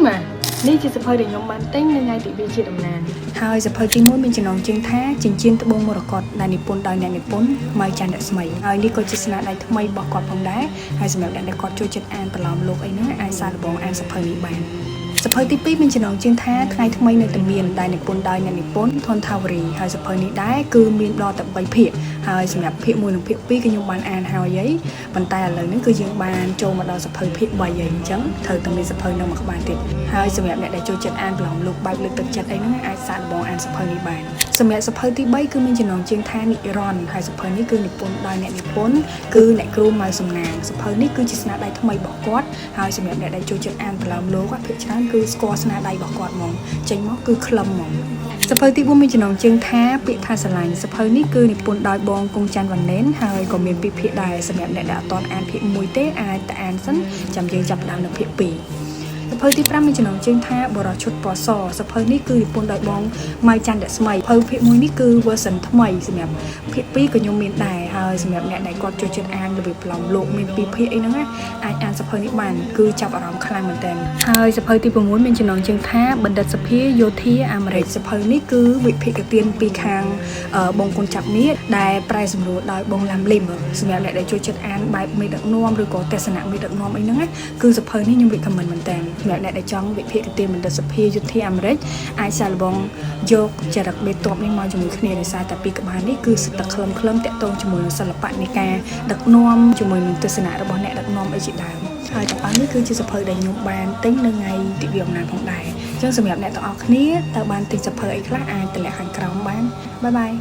màนี่ជាសភៅដែលខ្ញុំបានទិញនៅថ្ងៃទី2ជាដំណានហើយសភៅទី1មានចំណងជើងថាចិញ្ចៀនត្បូងមរកតដែលនិពន្ធដោយអ្នកនិពន្ធម៉ៅច័ន្ទរស្មីហើយនេះក៏ជាស្នាដៃថ្មីរបស់គាត់ផងដែរហើយសម្រាប់អ្នកដែលគាត់ចូលចិត្តអានប្រឡោមលោកអីហ្នឹងអាចសាកល្បងអានសភៅនេះបានសភៅទី2មានចំណងជើងថាថ្ងៃថ្មីនៅតែមានដែលនិពន្ធដោយអ្នកនិពន្ធថនថាវរីហើយសភៅនេះដែរគឺមានដល់តែ3ភាគហើយសម្រាប់ភាគ1និងភាគ2គឺខ្ញុំបានអានហើយអីប៉ុន្តែឥឡូវនេះគឺយើងបានចូលមកដល់សភៅភាគ3អីអញ្ចឹងត្រូវតែមានសភៅនៅមួយក្បាលទៀតហើយសម្រាប់អ្នកដែលចូលចិត្តអានប្រឡោមលោកបែបលើកទឹកចិត្តអីហ្នឹងអាចសាកល្បងអានសភៅនេះបានសម្រាប់សភៅទី3គឺមានចំណងជើងថានិរន្តរ៍ហើយសភៅនេះគឺនិពន្ធដោយអ្នកនិពន្ធគឺអ្នកគ្រូម៉ៅសំណាងសភៅនេះគឺជាស្នាដៃថ្មីរបស់គាត់ហើយសម្រាប់អ្នកដែលចូលចិត្តអានប្រឡោមលោកភាគច្រើនគឺស្គាល់ស្នាដៃរបស់គាត់ហ្មងចេញមកគឺខ្លឹមហ្មងសភៅទី4មានចំណងជើងថាពាក្យថាស្រឡាញ់សភៅនេះគឺនិពន្ធដោយបងគង់ច័ន្ទវណ្ណេនហើយក៏មាន2ភាគដែរសម្រាប់អ្នកដែលអត់ទាន់អានភាគ1ទេអាចទៅអានសិនចាំយើងចាប់ផ្ដើមនៅភាគ2សភៅទី5មានចំណងជើងថាបរោះឈុតពណ៌សសភៅនេះគឺនិពន្ធដោយបងម៉ៅច័ន្ទរស្មីសភៅភាគ1នេះគឺ version ថ្មីសម្រាប់ភាគ2ក៏ខ្ញុំមានដែរហើយសម្រាប់អ្នកដែលគាត់ចូលចិត្តអានល្បិចប្រឡំលោកមាន2ភាគអីហ្នឹងអាចអានសភៅនេះបានគឺចាប់អារម្មណ៍ខ្លាំងមែនទែនហើយសភៅទី6មានចំណងជើងថាបណ្ឌិតសភាយោធាអាមេរិកសភៅនេះគឺវិភាគទានពីខាងបងគុណចាប់នៀតដែលប្រែសម្រួលដោយបងឡាំលីមសម្រាប់អ្នកដែលចូលចិត្តអានបែបមេដឹកនាំឬក៏ទស្សនៈមេដឹកនាំអីហ្នឹងគឺសភៅនេះខ្ញុំ recommend មែនទែនសម្រាប់អ្នកដែលចង់វិភាគទានបណ្ឌិតសភាយោធាអាមេរិកអាចសាកល្បងយកចរិតមេតបនេះមកជាមួយគ្នាដោយសារតែពីក្បាលនេះគឺសិតតែខ្លឹមតាក់ទងជាមួយនឹងសិល្បៈនៃការដឹកនាំជាមួយនឹងទស្សនៈរបស់អ្នកដឹកនាំអីជាដើមហើយទាំងអស់នេះគឺជាសភៅដែលខ្ញុំបានទិញនៅថ្ងៃទិវាអំណាចផងដែរអញ្ចឹងសម្រាប់អ្នកទាំងអស់គ្នាតើបានទិញសភៅអីខ្លះអាចតម្លាក់ខាងក្រោមបានបាយបាយ